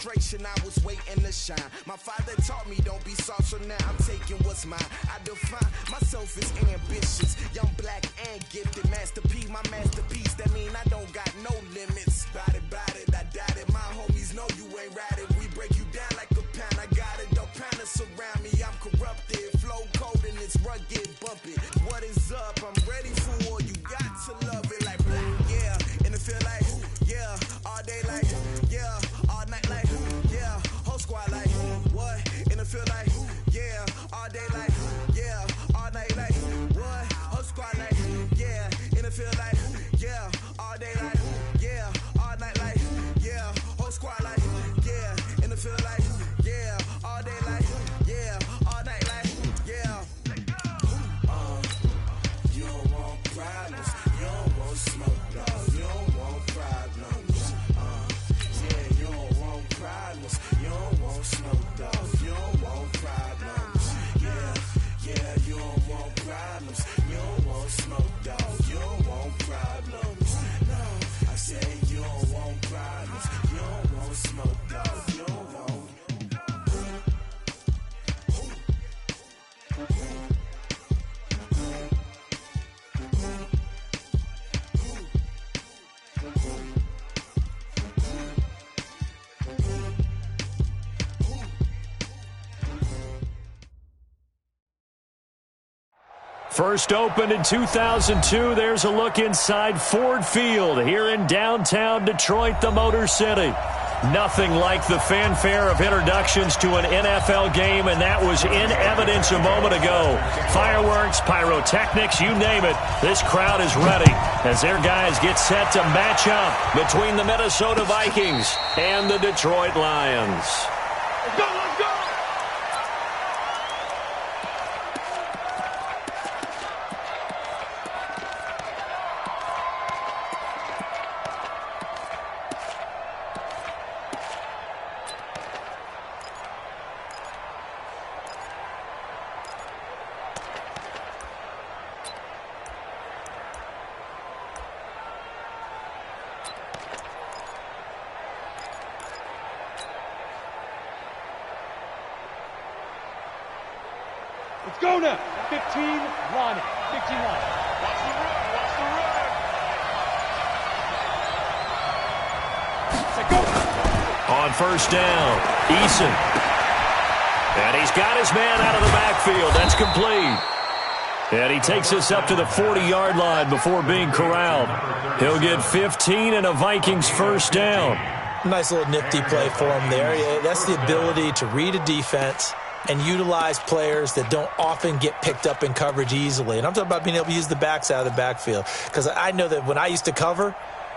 frustration, I was waiting to shine. My father taught me don't be soft, so now I'm taking what's mine. I define myself as ambitious, young, black, and gifted. Master P, my masterpiece, that mean I don't got no limits. Bout it, I doubt it. My homies know you ain't ratted. We break you down like a pound. I got it, don't panic surround me. I'm corrupted, flow cold and it's rugged, bumpy. What is up? I'm ready for war. You got to love it like black, yeah. And it feel like, yeah. All day like, yeah. All night like, yeah. Whole squad like, what? And it feel like, yeah. All day like, yeah. All night like, what? Whole squad like, yeah. And it feel like, yeah. All day like, yeah. All night like, yeah. Whole squad like, yeah. And it feel like, yeah. All day like, yeah. All night like, yeah. You don't want problems. You don't want smoke, dog. You don't want problems. Yeah, you don't want problems. You don't want smoke, dog. You don't want problems. Yeah, you don't want problems. You don't want smoke, dog. You don't want problems. No, I said you don't want problems. You don't want smoke, dog. You don't want. First opened in 2002, there's a look inside Ford Field here in downtown Detroit, the Motor City. Nothing like the fanfare of introductions to an NFL game, and that was in evidence a moment ago. Fireworks, pyrotechnics, you name it. This crowd is ready as their guys get set to match up between the Minnesota Vikings and the Detroit Lions. Let's go, let's go! Let's go now. 15 line it. 15 line it. Watch the run. Watch the run. Let's go. On first down, Eason. And he's got his man out of the backfield. That's complete. And he takes us up to the 40-yard line before being corralled. He'll get 15 and a Vikings first down. Nice little nifty play for him there. That's the ability to read a defense and utilize players that don't often get picked up in coverage easily. And I'm talking about being able to use the backs out of the backfield. Because I know that when I used to cover,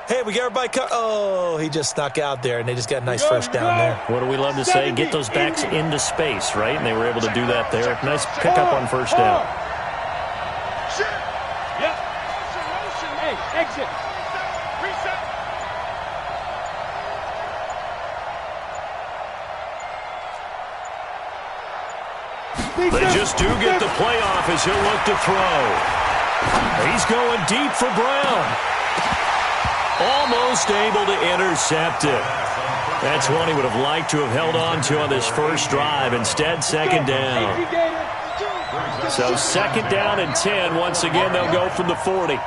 hey, we got everybody oh, he just snuck out there, and they just got a nice first down there. What do we love to say? Get those backs into space, right? And they were able to do that there. Nice pickup on first down. Yep. Hey, exit. Reset. They just do get the playoff as he'll look to throw. He's going deep for Brown. Almost able to intercept it. That's one he would have liked to have held on to on this first drive. Instead, second down. So second down and 10. Once again, they'll go from the 40. Go.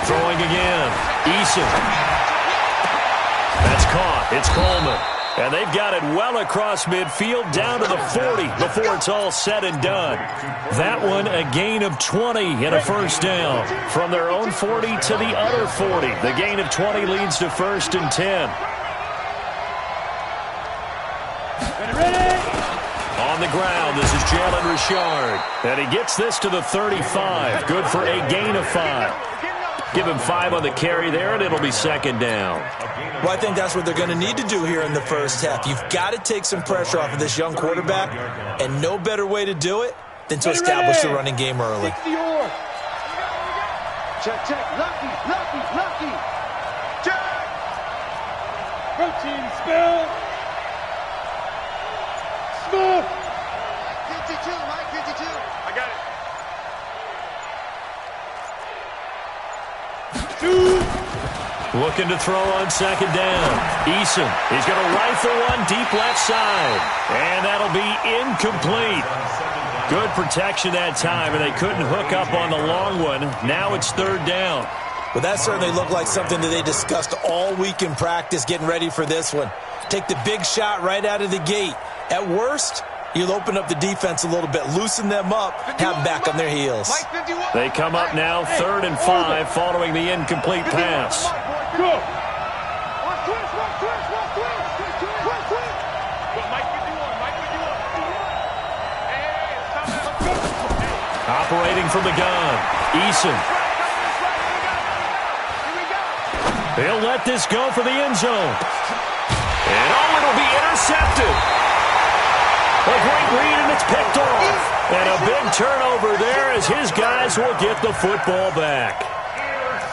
Throwing again. Eason. That's caught. It's Coleman. And they've got it well across midfield down to the 40 before it's all said and done. That one a gain of 20 and a first down. From their own 40 to the other 40. The gain of 20 leads to first and 10. On the ground, this is Jalen Richard. And he gets this to the 35. Good for a gain of 5. Give him 5 on the carry there, and it'll be second down. Well, I think that's what they're going to need to do here in the first half. You've got to take some pressure off of this young quarterback, and no better way to do it than to establish the running game early. Check. Lucky. Check. Protein spill. Smooth. 52, Mike, 52. I got it. Looking to throw on second down. Eason, he's going to rifle one deep left side. And that'll be incomplete. Good protection that time, and they couldn't hook up on the long one. Now it's third down. Well, that certainly looked like something that they discussed all week in practice, getting ready for this one. Take the big shot right out of the gate. At worst, you'll open up the defense a little bit, loosen them up, have them back on their heels. They come up now 3rd and 5 following the incomplete pass. Go. Operating from the gun, Eason. He'll let this go for the end zone. And it'll be intercepted. A great read, and it's picked off. And a big turnover there as his guys will get the football back.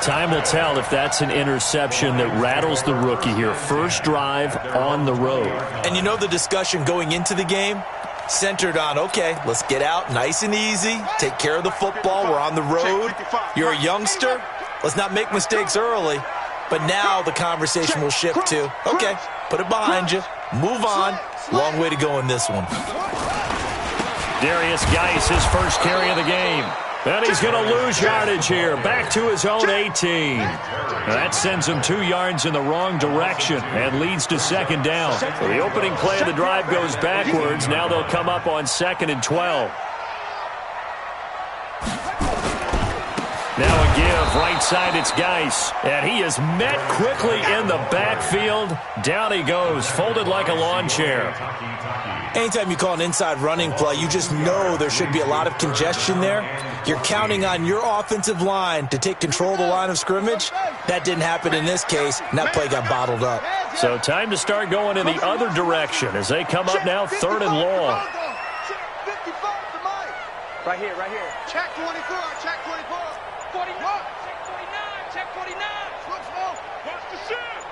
Time will tell if that's an interception that rattles the rookie here. First drive on the road. And you know the discussion going into the game? Centered on, okay, let's get out nice and easy, take care of the football, we're on the road. You're a youngster, let's not make mistakes early. But now the conversation will shift to, okay, put it behind you, move on. Long way to go in this one. Darius Geis, his first carry of the game. And he's going to lose yardage here, back to his own 18. That sends him 2 yards in the wrong direction and leads to second down. So the opening play of the drive goes backwards. Now they'll come up on 2nd and 12. Now a give, right side, it's Geis. And he is met quickly in the backfield. Down he goes, folded like a lawn chair. Anytime you call an inside running play, you just know there should be a lot of congestion there. You're counting on your offensive line to take control of the line of scrimmage. That didn't happen in this case, and that play got bottled up. So time to start going in the other direction as they come up now 3rd and long. Right here. Check 24, check 24. 49, check 49, check 49. Watch the shot.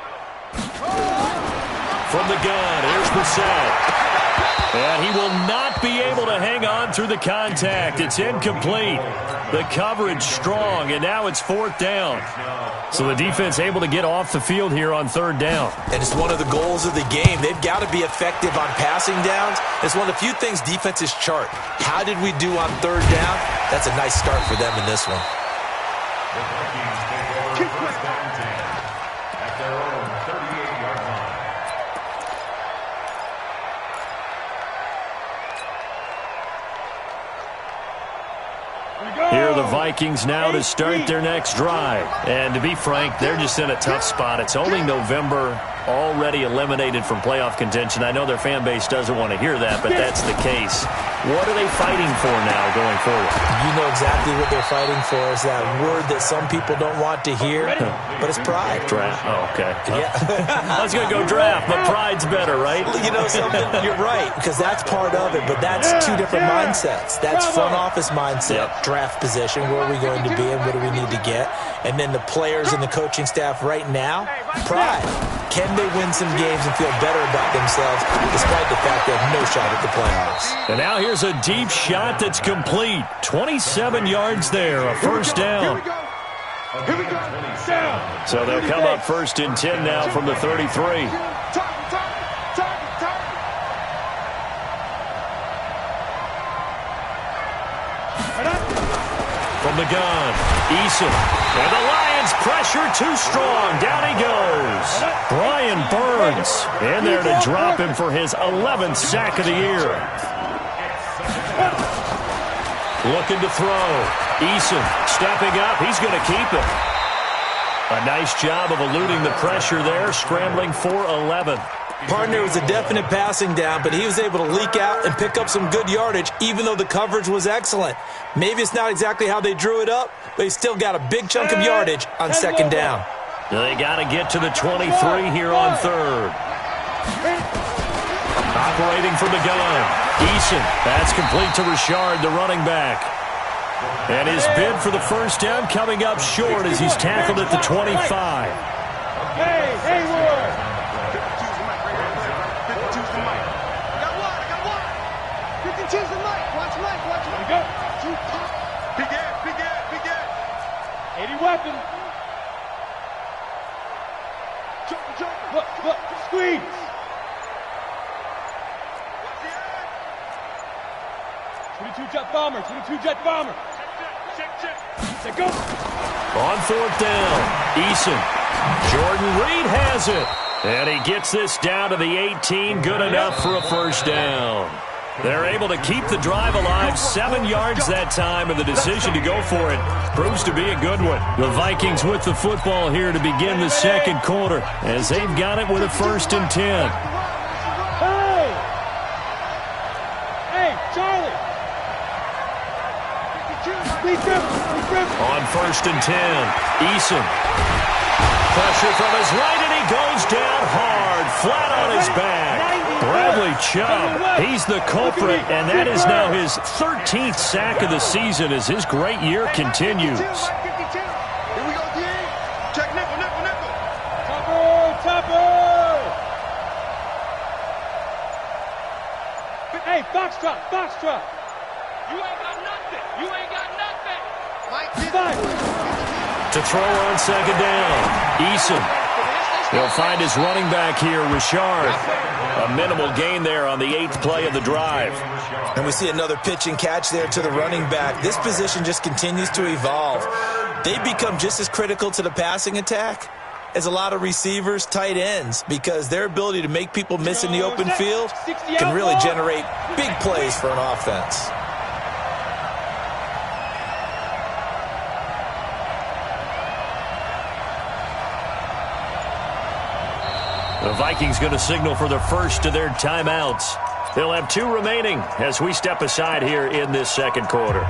From the gun, here's Brissett. And he will not be able to hang on through the contact. It's incomplete. The coverage strong, and now it's 4th down. So the defense able to get off the field here on 3rd down. And it's one of the goals of the game. They've got to be effective on passing downs. It's one of the few things defenses chart. How did we do on 3rd down? That's a nice start for them in this one. Here are the Vikings now to start their next drive. And to be frank, they're just in a tough spot. It's only November, already eliminated from playoff contention. I know their fan base doesn't want to hear that, but that's the case. What are they fighting for now going forward? You know exactly what they're fighting for. Is that word that some people don't want to hear, but it's pride. Draft. Oh, okay. Yeah. I was going to go draft, but pride's better, right? You know something? You're right, because that's part of it, but that's 2 different mindsets. That's front office mindset, draft position, where are we going to be and what do we need to get? And then the players and the coaching staff right now, pride. Can they win some games and feel better about themselves despite the fact they have no shot at the playoffs? And now here's a deep shot that's complete. 27 yards there, a first down. Here we go. Down. So they'll come up 1st and 10 now from the 33. From the gun, Eason. And the Lions pressure too strong. Down he goes. Brian Burns in there to drop him for his 11th sack of the year. Looking to throw. Eason stepping up. He's going to keep it. A nice job of eluding the pressure there, scrambling for 11. Partner was a definite passing down, but he was able to leak out and pick up some good yardage, even though the coverage was excellent. Maybe it's not exactly how they drew it up, but he still got a big chunk of yardage on 2nd down. They got to get to the 23 here on 3rd. Operating from the gun. Eason. That's complete to Richard, the running back. And his bid for the first down coming up short as he's tackled at the 25. Hey, Hayward. Big Ed. 80 weapon. Look, squeeze. Jet bomber. Check, go. On fourth down, Eason. Jordan Reed has it. And he gets this down to the 18, good enough for a first down. They're able to keep the drive alive, 7 yards that time, and the decision to go for it proves to be a good one. The Vikings with the football here to begin the second quarter as they've got it with a 1st and 10. Hey, Charlie. On 1st and 10, Eason. Pressure from his right, and he goes down hard, flat on his back. Bradley Chubb, he's the culprit, and that is now his 13th sack of the season as his great year continues. Here we go, D. Check nickel. Topper. Hey, box drop. You ain't got nothing. To throw on 2nd down, Eason. He'll find his running back here, Richard. A minimal gain there on the 8th play of the drive. And we see another pitch and catch there to the running back. This position just continues to evolve. They become just as critical to the passing attack as a lot of receivers, tight ends, because their ability to make people miss in the open field can really generate big plays for an offense. The Vikings going to signal for the first of their timeouts. They'll have 2 remaining as we step aside here in this second quarter.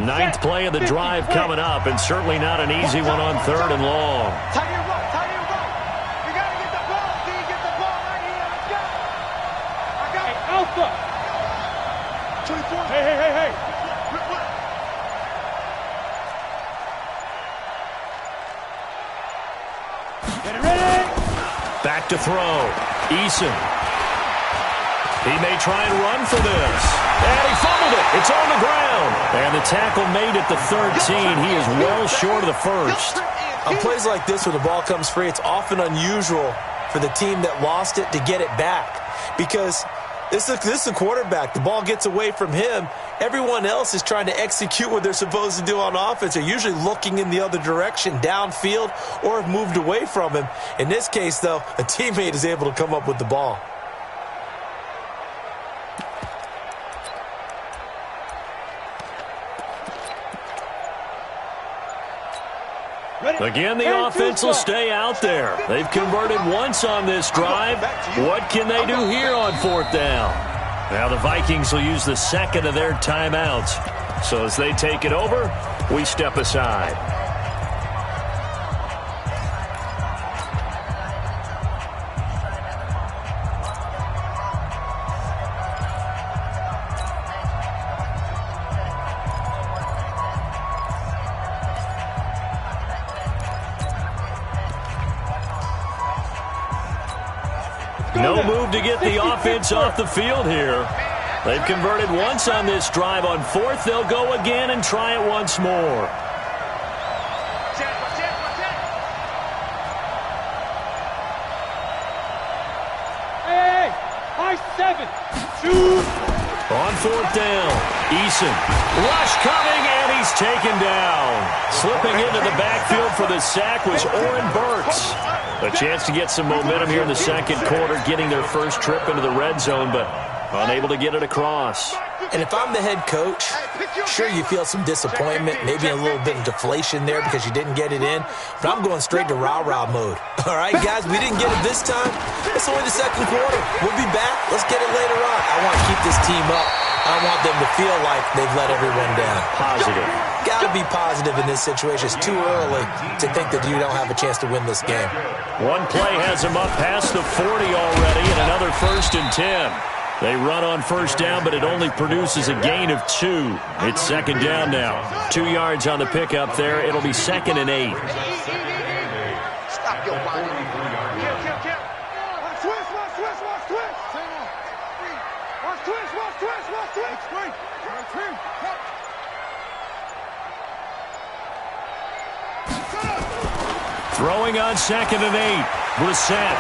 Ninth play of the drive coming up, and certainly not an easy one on 3rd and long. Hey. Get it ready. Back to throw. Eason. He may try and run for this. And he fumbled it. It's on the ground. And the tackle made at the 13. He is well short of the first. On plays like this where the ball comes free, it's often unusual for the team that lost it to get it back. Because this is the quarterback. The ball gets away from him. Everyone else is trying to execute what they're supposed to do on offense. They're usually looking in the other direction, downfield, or have moved away from him. In this case, though, a teammate is able to come up with the ball. Again, the offense will stay out there. They've converted once on this drive. What can they do here on 4th down? Now the Vikings will use the second of their timeouts. So as they take it over, we step aside. No move to get the offense off the field here. They've converted once on this drive. On 4th, they'll go again and try it once more. Hey, high 7. Shoot. On 4th down, Eason. Rush coming, and he's taken down. Slipping into the backfield for the sack was Oren Burks. A chance to get some momentum here in the second quarter, getting their first trip into the red zone, but unable to get it across. And if I'm the head coach, sure you feel some disappointment, maybe a little bit of deflation there because you didn't get it in, but I'm going straight to rah-rah mode. All right, guys, we didn't get it this time. It's only the second quarter. We'll be back. Let's get it later on. I want to keep this team up. I want them to feel like they've let everyone down. Positive. Got to be positive in this situation. It's too early to think that you don't have a chance to win this game. One play has them up past the 40 already, and another 1st and 10. They run on 1st down, but it only produces a gain of 2. It's 2nd down now. 2 yards on the pickup there. It'll be 2nd and 8. Yo, why did you Kill. Watch twist. Watch twist. Throwing on 2nd and 8. Brissett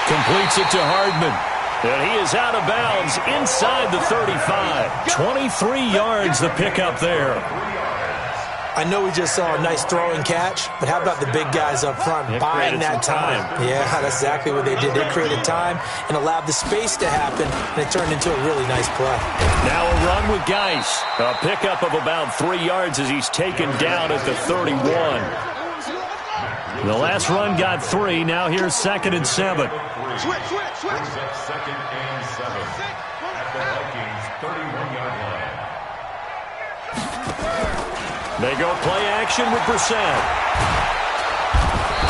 completes it to Hardman. And he is out of bounds inside the 35. 23 yards the pickup there. I know we just saw a nice throwing catch, but how about the big guys up front buying that time? Yeah, that's exactly what they did. They created time and allowed the space to happen, and it turned into a really nice play. Now a run with Geis. A pickup of about 3 yards as he's taken down at the 31. The last run got 3. Now here's 2nd and 7. Switch. 2nd and 7 at the Vikings 31-yard line. They go play action with Brissett.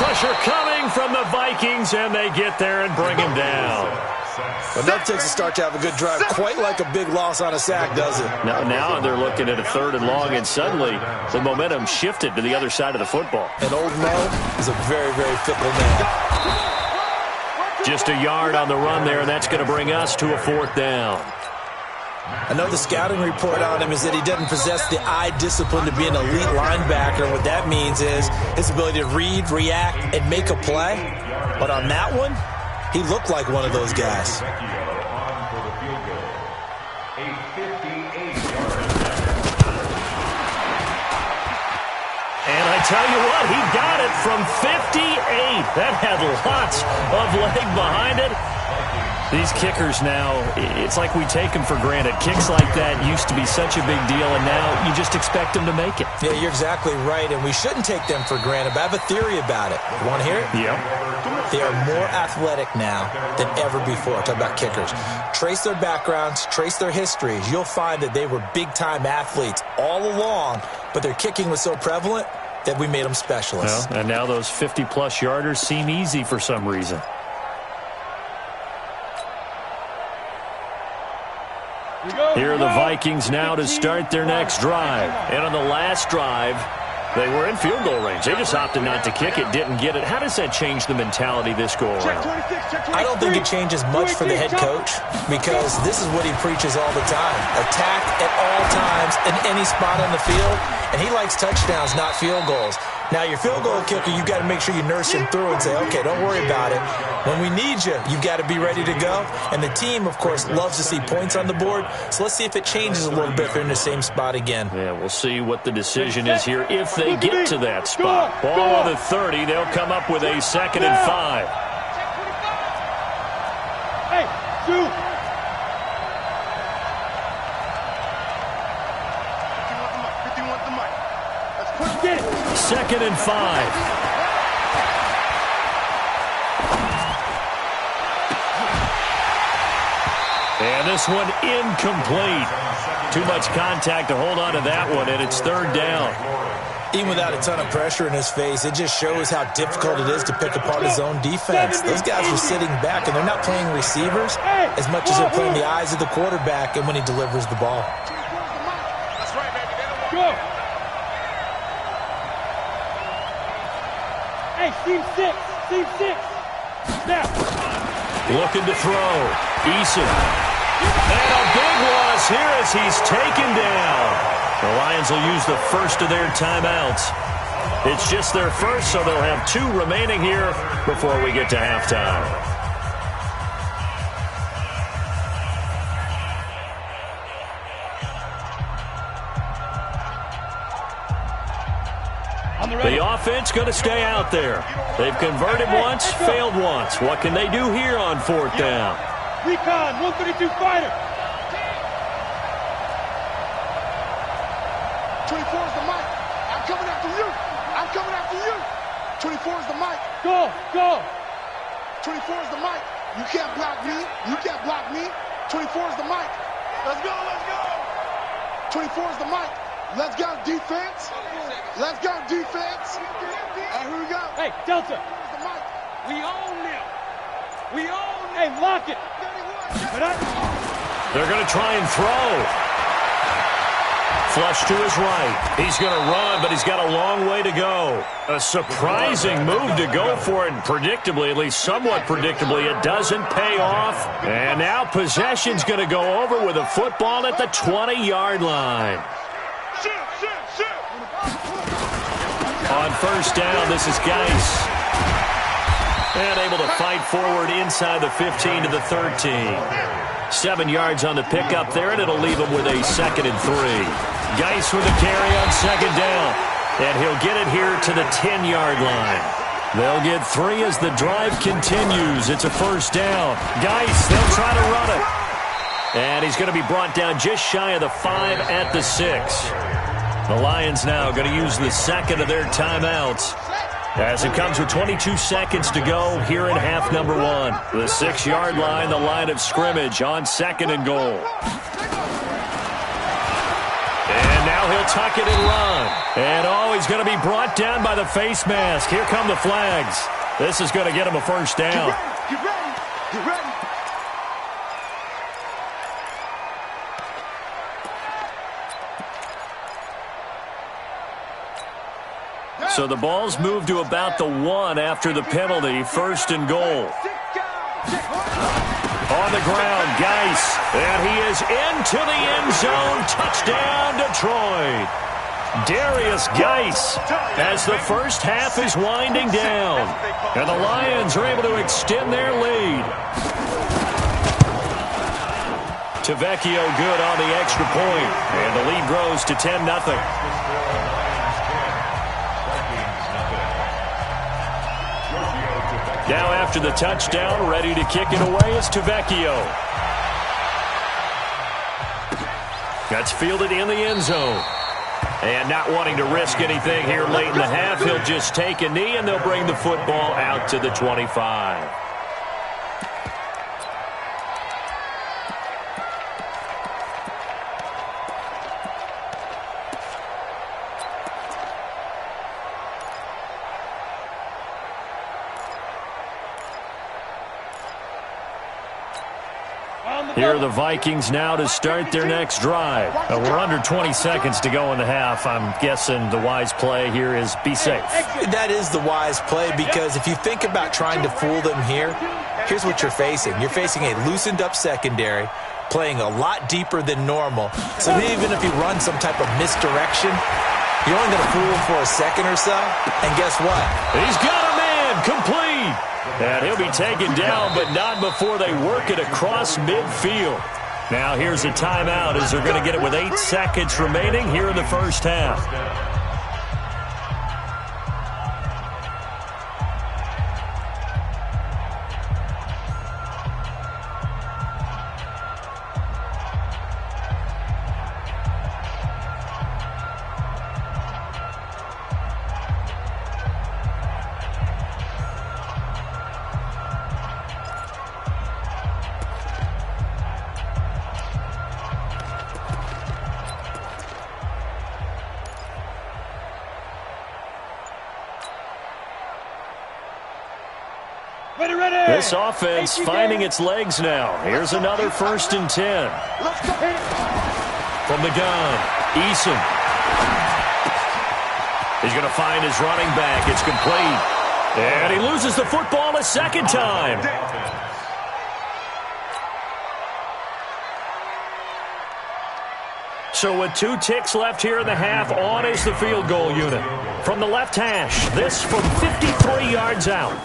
Pressure coming from the Vikings, and they get there and bring him down. Well, that takes a start to have a good drive. Quite like a big loss on a sack, does it? Now they're looking at a 3rd and long, and suddenly the momentum shifted to the other side of the football. And old Mo is a very, very fickle man. Just a yard on the run there, and that's going to bring us to a 4th down. I know the scouting report on him is that he doesn't possess the eye discipline to be an elite linebacker. What that means is his ability to read, react, and make a play. But on that one, he looked like one of those guys. And I tell you what, he got it from 58. That had lots of leg behind it. These kickers now, it's like we take them for granted. Kicks like that used to be such a big deal, and now you just expect them to make it. Yeah, you're exactly right, and we shouldn't take them for granted, but I have a theory about it. You want to hear it? Yeah. They are more athletic now than ever before. Talk about kickers. Trace their backgrounds, trace their histories. You'll find that they were big-time athletes all along, but their kicking was so prevalent that we made them specialists. Well, and now those 50-plus yarders seem easy for some reason. Here are the Vikings now to start their next drive. And on the last drive, they were in field goal range. They just opted not to kick it, didn't get it. How does that change the mentality this go around? I don't think it changes much for the head coach because this is what he preaches all the time. Attack at all times in any spot on the field, and he likes touchdowns, not field goals. Now, your field goal kicker, you've got to make sure you nurse him through and say, okay, don't worry about it. When we need you, you've got to be ready to go. And the team, of course, loves to see points on the board. So let's see if it changes a little bit if they're in the same spot again. Yeah, we'll see what the decision is here if they get to that spot. Ball on the 30. They'll come up with a 2nd and 5. Hey, shoot. 51 the mic. Let's put Get it. 2nd and 5. And this one incomplete. Too much contact to hold on to that one, and it's 3rd down. Even without a ton of pressure in his face, it just shows how difficult it is to pick apart his own defense. Those guys are sitting back, and they're not playing receivers as much as they're playing the eyes of the quarterback and when he delivers the ball. That's right, baby. They don't want Go. Hey, team 6. Now. Looking to throw. Eason. And a big loss here as he's taken down. The Lions will use the first of their timeouts. It's just their first, so they'll have 2 remaining here before we get to halftime. The offense going to stay out there. They've converted once, failed once. What can they do here on 4th down? Recon, 132 fighter. 24 is the mic. I'm coming after you. 24 is the mic. Go. 24 is the mic. You can't block me. 24 is the mic. Let's go. 24 is the mic. Let's go, defense. All right, here we go. Hey, Delta. The mic. We own them. Hey, lock it. They're going to try and throw. Flush to his right. He's going to run, but he's got a long way to go. A surprising move to go for it, and predictably, at least somewhat predictably, it doesn't pay off. And now possession's going to go over with a football at the 20-yard line. On first down, this is Geis. And able to fight forward inside the 15 to the 13. 7 yards on the pickup there, and it'll leave him with a 2nd and 3. Geis with a carry on 2nd down. And he'll get it here to the 10-yard line. They'll get 3 as the drive continues. It's a first down. Geis, they'll try to run it. And he's going to be brought down just shy of the 5 at the 6. The Lions now going to use the 2nd of their timeouts as it comes with 22 seconds to go here in half number 1. The 6-yard line, the line of scrimmage on 2nd and goal. And now he'll tuck it and run. And, he's going to be brought down by the face mask. Here come the flags. This is going to get him a first down. Get ready. Get ready. So the ball's moved to about the 1 after the penalty. 1st and goal. On the ground, Geis. And he is into the end zone. Touchdown, Detroit. Darius Geis as the first half is winding down. And the Lions are able to extend their lead. Tavecchio good on the extra point. And the lead grows to 10-0. Now after the touchdown, ready to kick it away is Tavecchio. That's fielded in the end zone. And not wanting to risk anything here late in the half, he'll just take a knee and they'll bring the football out to the 25. Here are the Vikings now to start their next drive. We're under 20 seconds to go in the half. I'm guessing the wise play here is be safe. That is the wise play, because if you think about trying to fool them here, here's what you're facing. You're facing a loosened up secondary, playing a lot deeper than normal. So even if you run some type of misdirection, you're only going to fool them for a second or so. And guess what? He's got a man complete. And he'll be taken down, but not before they work it across midfield. Now here's a timeout as they're going to get it with 8 seconds remaining here in the first half. This offense finding its legs now. Here's another 1st and 10. From the gun, Eason. He's going to find his running back. It's complete. And he loses the football a second time. So with 2 ticks left here in the half, on is the field goal unit. From the left hash, this from 53 yards out.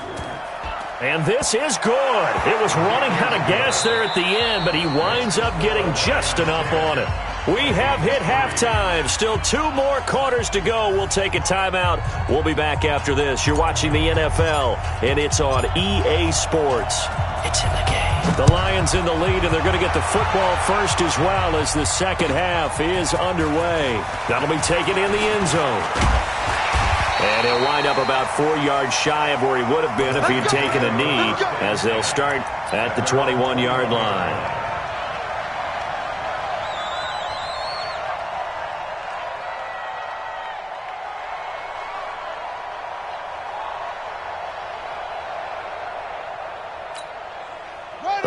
And this is good. It was running out of gas there at the end, but he winds up getting just enough on it. We have hit halftime. Still 2 more quarters to go. We'll take a timeout. We'll be back after this. You're watching the NFL, and it's on EA Sports. It's in the game. The Lions in the lead, and they're going to get the football first as well as the second half is underway. That'll be taken in the end zone. And he'll wind up about 4 yards shy of where he would have been if he'd taken a knee, as they'll start at the 21-yard line.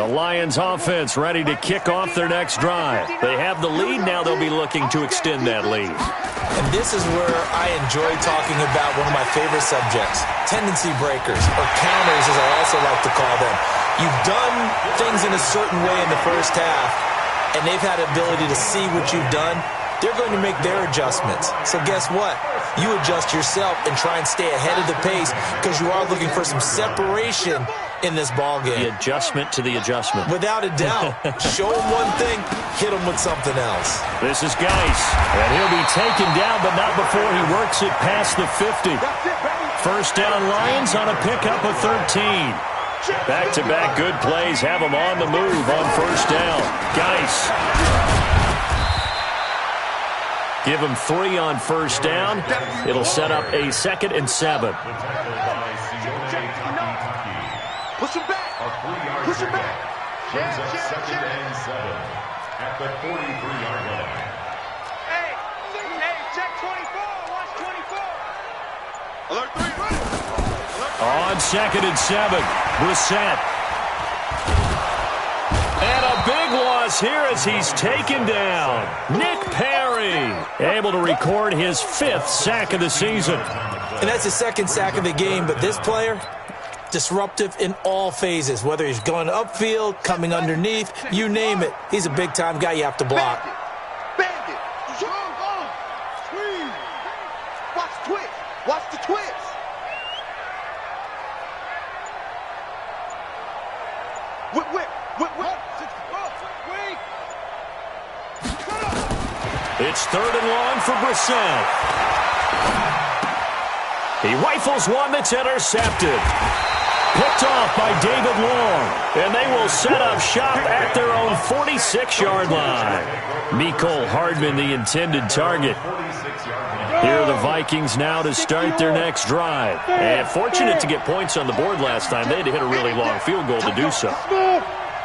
The Lions offense ready to kick off their next drive. They have the lead. Now they'll be looking to extend that lead. And this is where I enjoy talking about one of my favorite subjects, tendency breakers, or counters as I also like to call them. You've done things in a certain way in the first half, and they've had the ability to see what you've done. They're going to make their adjustments. So guess what? You adjust yourself and try and stay ahead of the pace because you are looking for some separation in this ball game. The adjustment to the adjustment. Without a doubt. Show him one thing, hit him with something else. This is Geis, and he'll be taken down, but not before he works it past the 50. First down Lions on a pickup of 13. Back-to-back good plays have them on the move on first down. Geis. Give him 3 on first down. It'll set up a 2nd and 7. Push him back. Push him back. Brings up 2nd and 7 at the 43-yard line. Hey, check 24. Watch 24. Alert 3. On 2nd and 7, Brissett. And a big loss here as he's taken down. Nick Perry able to record his 5th sack of the season. And that's his 2nd sack of the game, but this player, disruptive in all phases, whether he's going upfield, coming underneath, you name it. He's a big-time guy you have to block. Bandit. Squeeze. Watch the twist. Watch the twist. Whip. It's 3rd and long for Brissett. He rifles one that's intercepted. Picked off by David Long. And they will set up shop at their own 46-yard line. Mecole Hardman, the intended target. Here are the Vikings now to start their next drive. And fortunate to get points on the board last time. They had to hit a really long field goal to do so.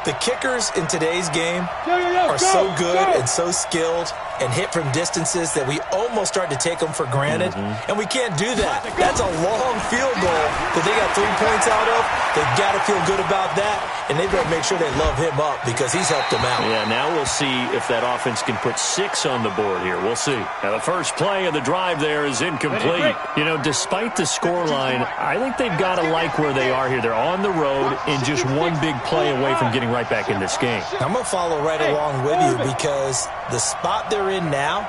The kickers in today's game are so good and so skilled and hit from distances that we almost start to take them for granted. And we can't do that. That's a long field goal that they got 3 points out of. They've got to feel good about that, and they've got to make sure they love him up because he's helped them out. Yeah, now we'll see if that offense can put 6 on the board here. We'll see. Now, the first play of the drive there is incomplete. You know, despite the scoreline, I think they've got to like where they are here. They're on the road and just one big play away from getting right back in this game. I'm going to follow right along with you because the spot they're in now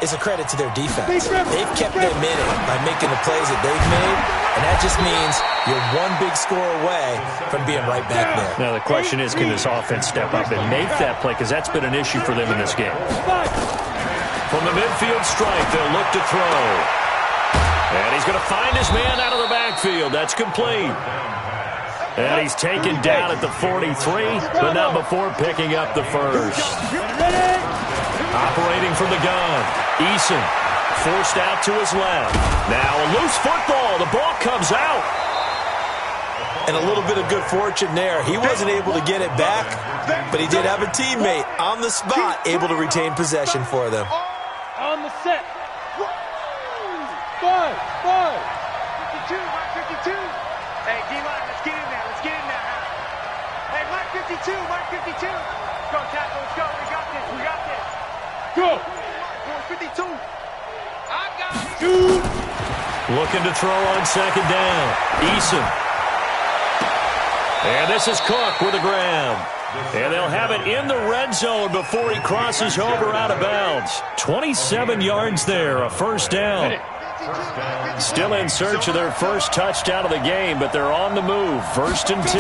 is a credit to their defense. They've kept them in it by making the plays that they've made, and that just means you're one big score away from being right back there. Now, the question is, can this offense step up and make that play? Because that's been an issue for them in this game. From the midfield strike, they'll look to throw. And he's going to find his man out of the backfield. That's complete. And he's taken down at the 43, but not before picking up the first. Operating from the gun, Eason forced out to his left. Now a loose football. The ball comes out. And a little bit of good fortune there. He wasn't able to get it back, but he did have a teammate on the spot able to retain possession for them. On the set. 5. 52, Mike 52. Hey, D-line, let's get in there. Hey, Mike 52. Go, tackle, let's go. We got this. Go. 52. I got it. Looking to throw on 2nd down. Eason. And this is Cook with a grab. And they'll have it in the red zone before he crosses over out of bounds. 27 yards there, a first down. Still in search of their first touchdown of the game, but they're on the move. 1st and 10.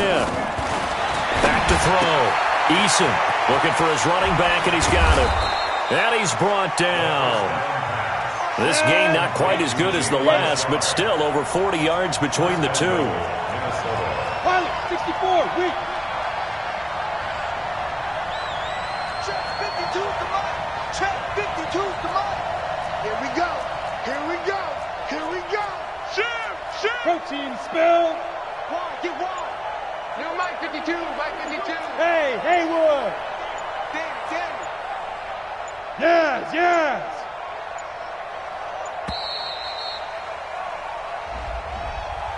Back to throw. Eason looking for his running back, and he's got him. And he's brought down. This game not quite as good as the last, but still over 40 yards between the two. Pilot, 64, weak. Check 52, come on. Check 52, come on. Here we go. Shoot. Protein spill. Get one. New Mike 52. Hey, Haywood. Danny. Yes.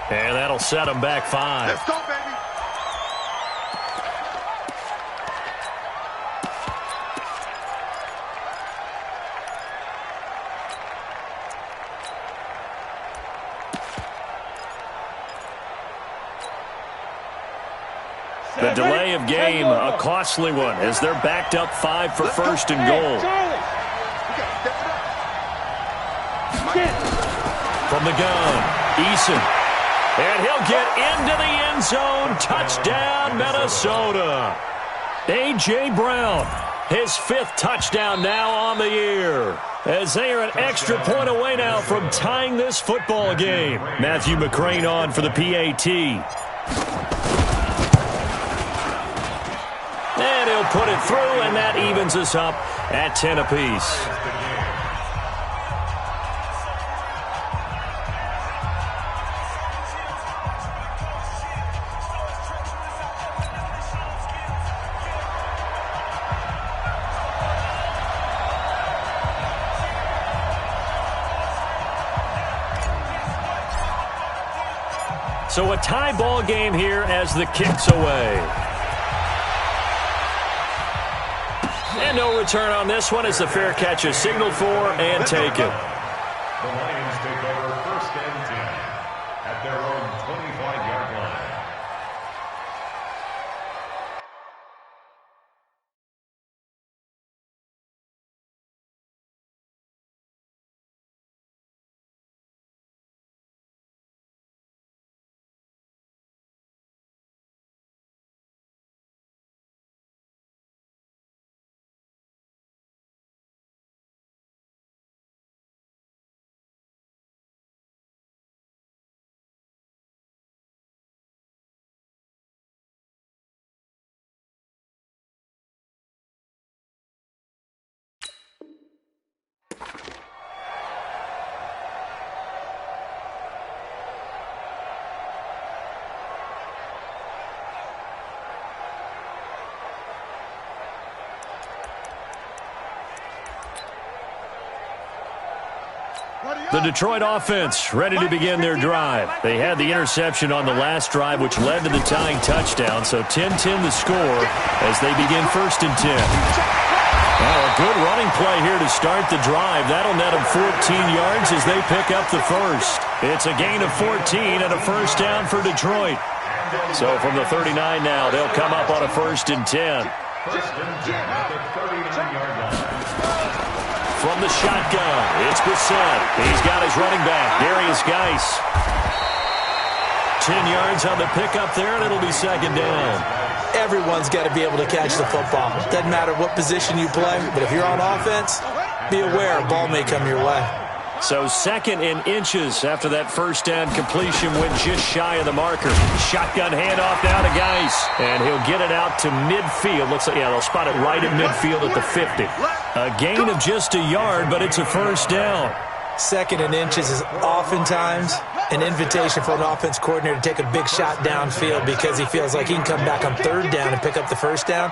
And that'll set him back 5. Let's go, baby. The delay of game, a costly one, as they're backed up 5 for first and goal. From the gun, Eason. And he'll get into the end zone. Touchdown, Minnesota. A.J. Brown, his 5th touchdown now on the year, as they are an extra point away now from tying this football game. Matthew McCrane on for the PAT. And he'll put it through, and that evens us up at 10 apiece. So a tie ball game here as the kick's away. And no return on this one as the fair catch is signaled for and taken. The Lions take over 1st and 10 at their own 25-yard line. The Detroit offense ready to begin their drive. They had the interception on the last drive, which led to the tying touchdown. So 10-10 the score as they begin 1st and 10. Now a good running play here to start the drive. That'll net them 14 yards as they pick up the first. It's a gain of 14 and a first down for Detroit. So from the 39 now, they'll come up on a 1st and 10. 1st and 10 at the 39-yard line. From the shotgun, it's Bissett. He's got his running back, Darius Geis. 10 yards on the pickup there, and it'll be 2nd down. Everyone's got to be able to catch the football. Doesn't matter what position you play, but if you're on offense, be aware a ball may come your way. So 2nd and inches after that first down completion went just shy of the marker. Shotgun handoff now to Geis, and he'll get it out to midfield. Looks like, yeah, they'll spot it right at midfield at the 50. A gain of just a yard, but it's a first down. 2nd and inches is oftentimes an invitation for an offense coordinator to take a big shot downfield because he feels like he can come back on 3rd down and pick up the first down.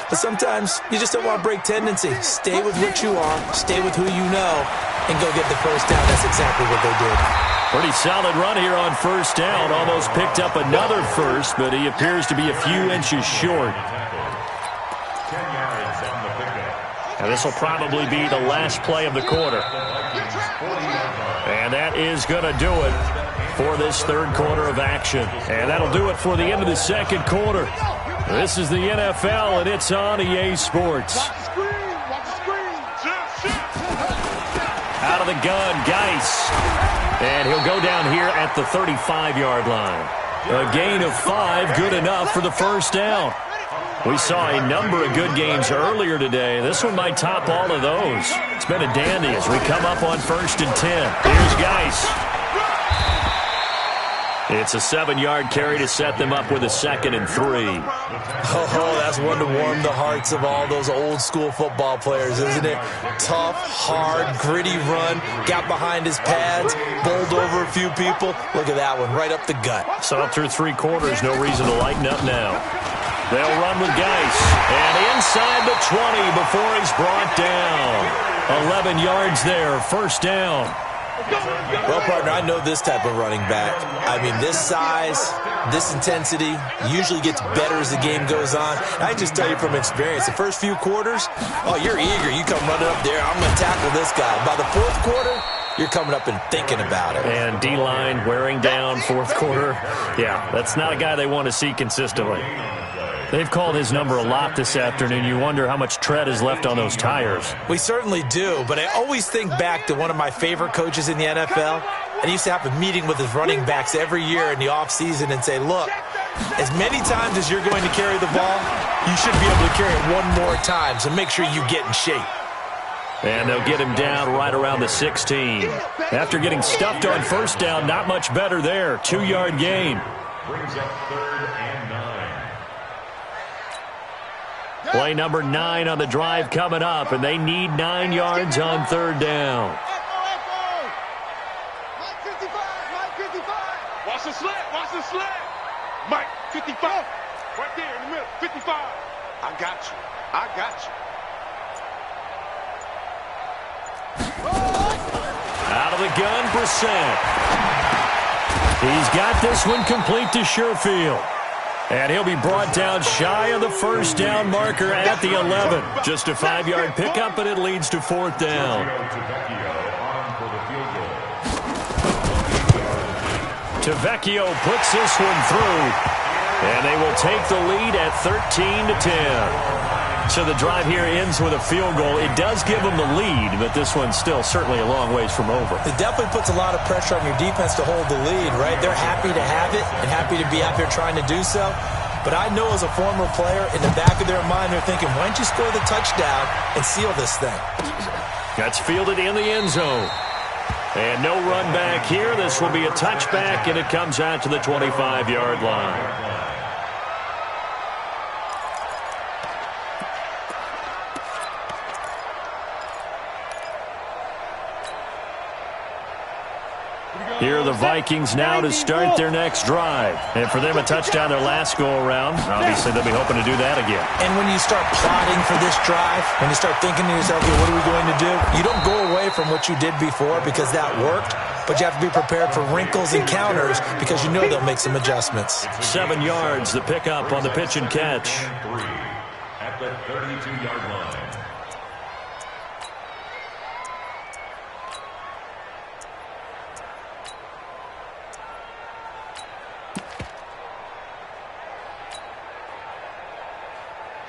But sometimes you just don't want to break tendency. Stay with what you are, stay with who you know, and go get the first down. That's exactly what they did. Pretty solid run here on first down. Almost picked up another first, but he appears to be a few inches short. 10 yards on the pickup. And this will probably be the last play of the quarter. And that is going to do it for this 3rd quarter of action. And that'll do it for the end of the 2nd quarter. This is the NFL, and it's on EA Sports. Out of the gun, Geis. And he'll go down here at the 35-yard line. A gain of 5, good enough for the first down. We saw a number of good games earlier today. This one might top all of those. It's been a dandy as we come up on 1st and 10. Here's Geis. It's a 7-yard carry to set them up with a 2nd and 3. Oh, that's one to warm the hearts of all those old-school football players, isn't it? Tough, hard, gritty run, got behind his pads, bowled over a few people. Look at that one, right up the gut. So through 3 quarters, no reason to lighten up now. They'll run with Geis, and inside the 20 before he's brought down. 11 yards there, first down. Well, partner, I know this type of running back. I mean, this size, this intensity usually gets better as the game goes on. And I can just tell you from experience, the first few quarters, oh, you're eager. You come running up there, I'm going to tackle this guy. By the 4th quarter, you're coming up and thinking about it. And D-line wearing down 4th quarter. Yeah, that's not a guy they want to see consistently. They've called his number a lot this afternoon. You wonder how much tread is left on those tires. We certainly do, but I always think back to one of my favorite coaches in the NFL, and he used to have a meeting with his running backs every year in the offseason and say, look, as many times as you're going to carry the ball, you should be able to carry it one more time, so make sure you get in shape. And they'll get him down right around the 16. After getting stuffed on first down, not much better there. 2-yard gain. Brings up 3rd and 9. Play number 9 on the drive coming up, and they need 9 yards on 3rd down. Mike 55, Mike 55. Watch the slant, watch the slant. Mike 55, right there in the middle, 55. I got you, I got you. Out of the gun, Brissett. He's got this one complete to Sherfield. And he'll be brought down shy of the first down marker at the 11. Just a 5-yard pickup, and it leads to 4th down. Tavecchio puts this one through, and they will take the lead at 13-10. So the drive here ends with a field goal. It does give them the lead, but this one's still certainly a long ways from over. It definitely puts a lot of pressure on your defense to hold the lead, right? They're happy to have it and happy to be out there trying to do so. But I know as a former player, in the back of their mind, they're thinking, why don't you score the touchdown and seal this thing? That's fielded in the end zone. And no run back here. This will be a touchback, and it comes out to the 25-yard line. Here are the Vikings now to start their next drive. And for them, a touchdown their last go-around. Obviously, they'll be hoping to do that again. And when you start plotting for this drive, when you start thinking to yourself, okay, what are we going to do? You don't go away from what you did before because that worked, but you have to be prepared for wrinkles and counters because you know they'll make some adjustments. 7 yards, the pickup on the pitch and catch. At the 32-yard line.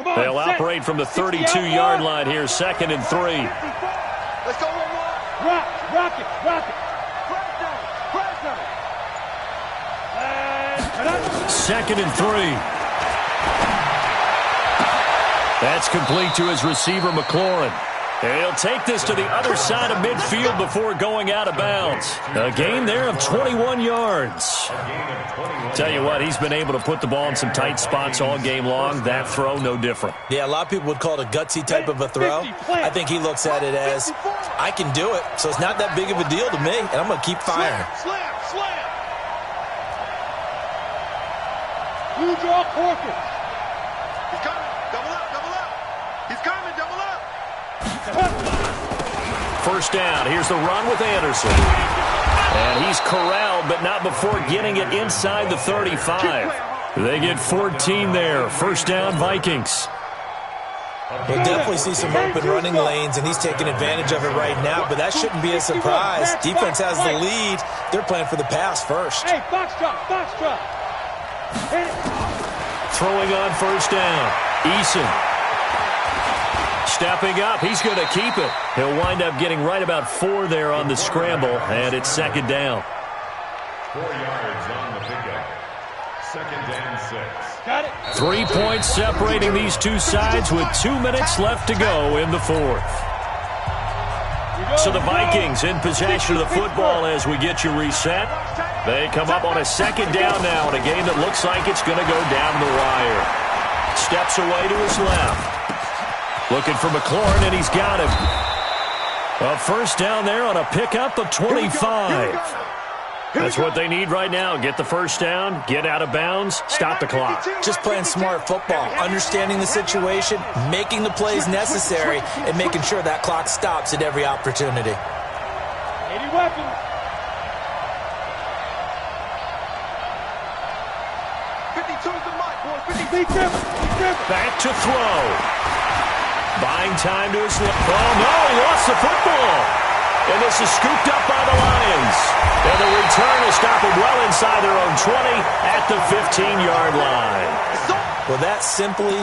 They'll operate from the 32-yard line here, 2nd and 3. Let's go, rock it, rock it. Press 2nd and 3. That's complete to his receiver, McLaurin. And he'll take this to the other side of midfield before going out of bounds. A gain there of 21 yards. Tell you what, he's been able to put the ball in some tight spots all game long. That throw, no different. Yeah, a lot of people would call it a gutsy type of a throw. I think he looks at it as, I can do it, so it's not that big of a deal to me, and I'm going to keep firing. Slam. You draw Corker. He's coming. Double up. He's coming, double up. First down. Here's the run with Anderson. And he's corralled, but not before getting it inside the 35. They get 14 there. First down, Vikings. We'll definitely see some open running lanes, and he's taking advantage of it right now, but that shouldn't be a surprise. Defense has the lead. They're playing for the pass first. Hey, box drop. Throwing on first down. Eason. Stepping up, he's going to keep it. He'll wind up getting right about 4 there on the scramble, and it's 2nd down. 4 yards on the pickup. 2nd and 6. Got it. 3 points separating these two sides with 2 minutes left to go in the 4th. So the Vikings in possession of the football as we get you reset. They come up on a 2nd down now in a game that looks like it's going to go down the wire. Steps away to his left. Looking for McLaurin, and he's got him. A first down there on a pickup of 25. That's what they need right now. Get the first down, get out of bounds, stop the clock. Just playing smart football, understanding the situation, making the plays necessary, and making sure that clock stops at every opportunity. 80 weapons. 52's the mic, boys. 50. Back to throw. Buying time to his left. Oh, no, he lost the football. And this is scooped up by the Lions. And the return will stop him well inside their own 20 at the 15-yard line. Well, that simply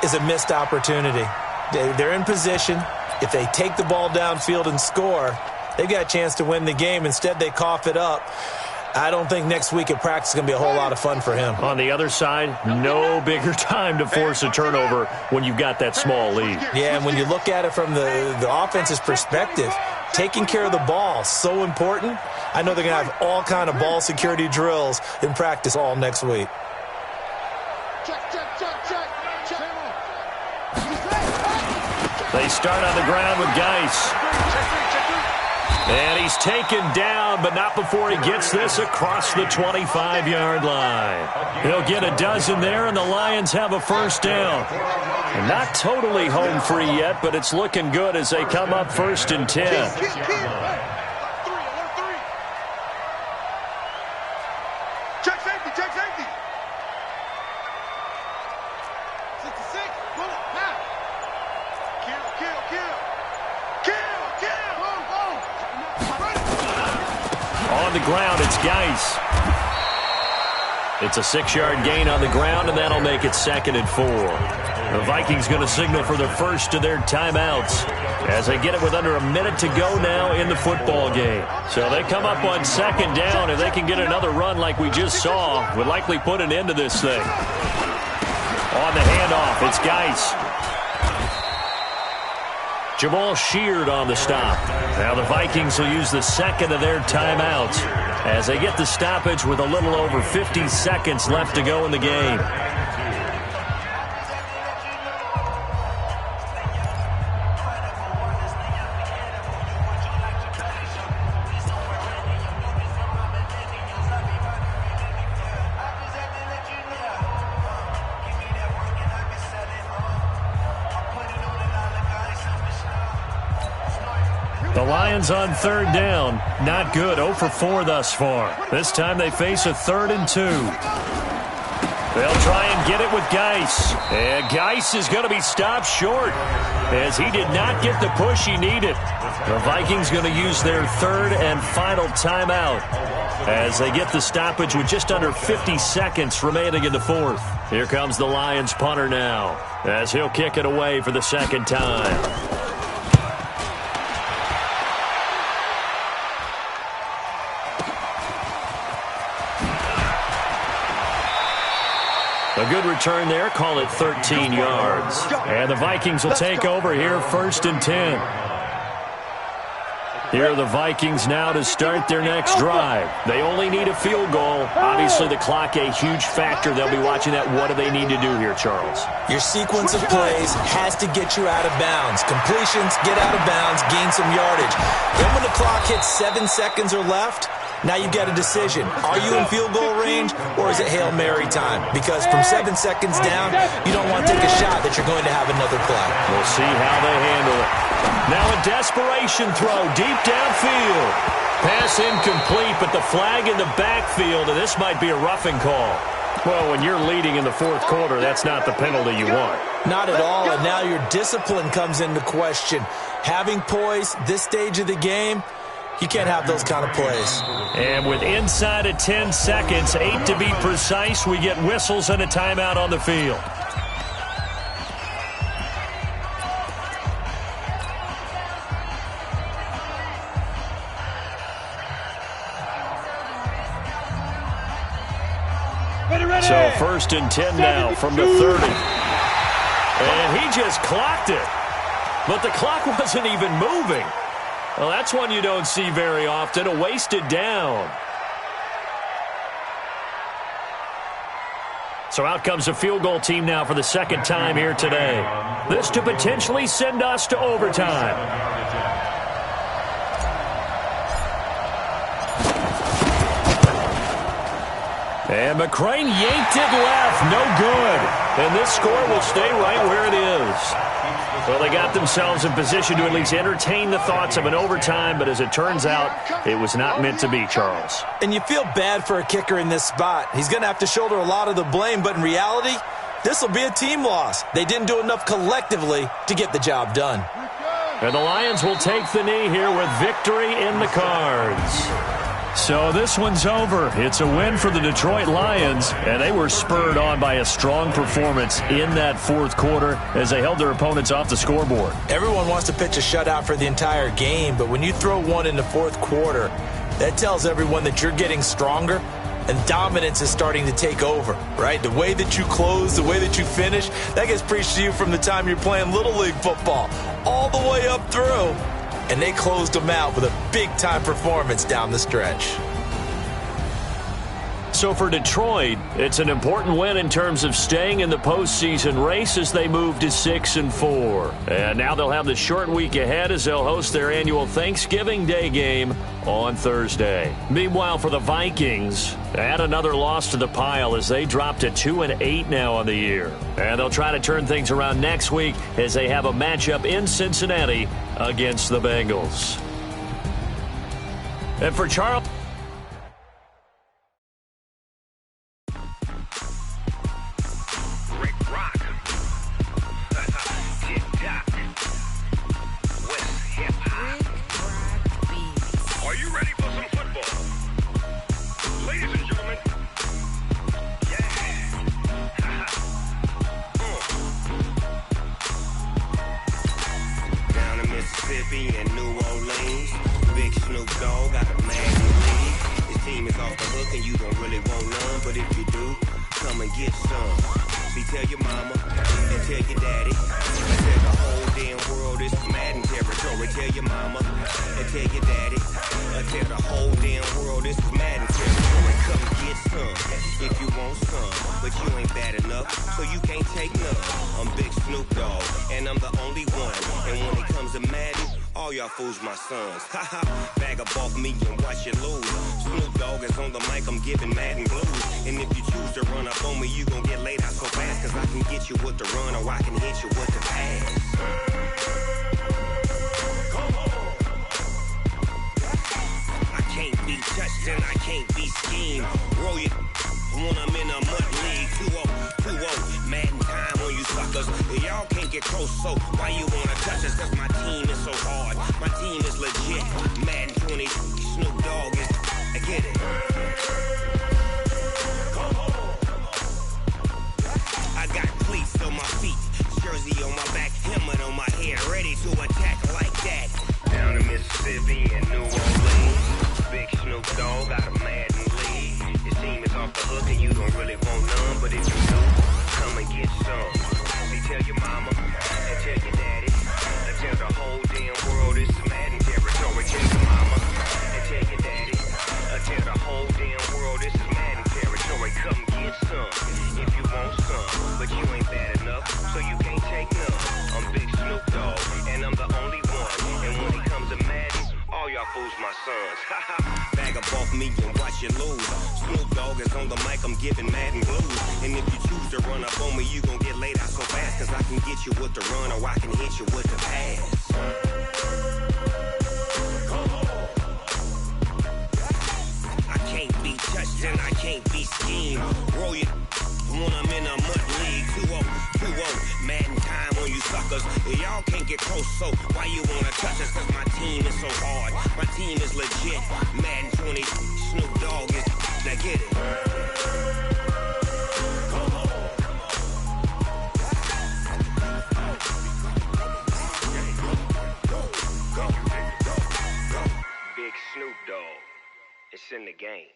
is a missed opportunity. They're in position. If they take the ball downfield and score, they've got a chance to win the game. Instead, they cough it up. I don't think next week at practice is going to be a whole lot of fun for him. On the other side, no bigger time to force a turnover when you've got that small lead. Yeah, and when you look at it from the offense's perspective, taking care of the ball, so important. I know they're going to have all kind of ball security drills in practice all next week. They start on the ground with Geis. And he's taken down, but not before he gets this across the 25-yard line. He'll get a dozen there, and the Lions have a first down. And not totally home free yet, but it's looking good as they come up 1st and 10. Check safety, check safety. 66, pull it, now. On the ground, it's Geis. It's a 6-yard gain on the ground, and that'll make it 2nd and 4. The Vikings going to signal for the first of their timeouts as they get it with under a minute to go now in the football game. So they come up on 2nd down. If they can get another run like we just saw, would likely put an end to this thing. On the handoff, it's Geis. Jamal Sheard on the stop. Now the Vikings will use the second of their timeouts as they get the stoppage with a little over 50 seconds left to go in the game. The Lions on 3rd down. Not good. 0 for 4 thus far. This time they face a 3rd and 2. They'll try and get it with Geis. And Geis is going to be stopped short as he did not get the push he needed. The Vikings going to use their 3rd and final timeout as they get the stoppage with just under 50 seconds remaining in the 4th. Here comes the Lions punter now as he'll kick it away for the 2nd time. A good return there, call it 13 yards. And the Vikings will take over here 1st and 10. Here are the Vikings now to start their next drive. They only need a field goal. Obviously, the clock a huge factor. They'll be watching that. What do they need to do here, Charles? Your sequence of plays has to get you out of bounds. Completions, get out of bounds, gain some yardage. Then when the clock hits 7 seconds or left, now you've got a decision. Are you in field goal range, or is it Hail Mary time? Because from 7 seconds down, you don't want to take a shot that you're going to have another play. We'll see how they handle it. Now a desperation throw deep downfield. Pass incomplete, but the flag in the backfield, and this might be a roughing call. Well, when you're leading in the 4th quarter, that's not the penalty you want. Not at all, and now your discipline comes into question. Having poise this stage of the game, you can't have those kind of plays. And with inside of 10 seconds, 8 to be precise, we get whistles and a timeout on the field. So 1st and 10 now from the 30. And he just clocked it. But the clock wasn't even moving. Well, that's one you don't see very often, a wasted down. So out comes the field goal team now for the 2nd time here today. This to potentially send us to overtime. And McCrane yanked it left. No good. And this score will stay right where it is. Well, they got themselves in position to at least entertain the thoughts of an overtime, but as it turns out, it was not meant to be, Charles. And you feel bad for a kicker in this spot. He's going to have to shoulder a lot of the blame, but in reality, this will be a team loss. They didn't do enough collectively to get the job done. And the Lions will take the knee here with victory in the cards. So this one's over. It's a win for the Detroit Lions, and they were spurred on by a strong performance in that fourth quarter as they held their opponents off the scoreboard. Everyone wants to pitch a shutout for the entire game, but when you throw one in the fourth quarter, that tells everyone that you're getting stronger and dominance is starting to take over, right? The way that you close, the way that you finish, that gets preached to you from the time you're playing Little League football all the way up through. And they closed them out with a big-time performance down the stretch. So for Detroit, it's an important win in terms of staying in the postseason race as they move to 6-4. And now they'll have the short week ahead as they'll host their annual Thanksgiving Day game on Thursday. Meanwhile, for the Vikings, add another loss to the pile as they drop to 2-8 now on the year. And they'll try to turn things around next week as they have a matchup in Cincinnati against the Bengals. And for Charles... and New Orleans, big Snoop Dogg got a man in the league. His team is off the hook and you don't really want none, but if you do, come and get some. See, tell your mama and tell your daddy, and tell the whole damn world it's Madden territory. Tell your mama and tell your daddy, and tell the whole damn world it's Madden territory. Come and get some if you want some, but you ain't bad enough, so you can't take none. I'm Big Snoop Dogg, and I'm the only one. And when it comes to Madden, all y'all fools my sons. Haha, bag up off me and watch you lose. Snoop Dogg is on the mic, I'm giving Madden blues. And if you choose to run up on me, you gon' get laid out so fast. Cause I can get you with the run or I can hit you with the pass. I can't be touched and I can't be schemed. Roll you when I'm in a mud league. 2-0, Madden time on you suckers. Y'all can't get close, so why you wanna touch us? Cause my team is so hard. My team is legit. Madden 20, Snoop Dogg is. I get it. I got cleats on my feet, jersey on my back, helmet on my head, ready to attack like that. Down in Mississippi and New Orleans, big Snoop Dogg got a Madden league. His team is off the hook and you don't really want none, but if you do, come and get some. See, tell your mama and tell your daddy, and tell the whole damn world it's Madden territory. Tell your mama and tell your daddy, and tell the whole damn world it's Madden territory. Come get some if you want some, but you ain't bad enough, so you can't take none. I'm Big Snoop Dogg, and I'm the only one. And when it comes to Madden, all y'all fools my sons. Bag up off me and watch you lose. Snoop Dogg is on the mic, I'm giving Madden blues. And if you choose to run up on me, you gon' get laid out so fast. Cause I can get you with the run or I can hit you with the pass. I can't be touched and I can't be schemed. Roll you when I'm in a mud league. 2-0, Madden time on you suckers. Y'all can't get close, so why you wanna touch us? Cause my team is so hard. My team is legit. Madden 20, Snoop Dogg is. Now get it. Big Snoop Dogg. It's in the game.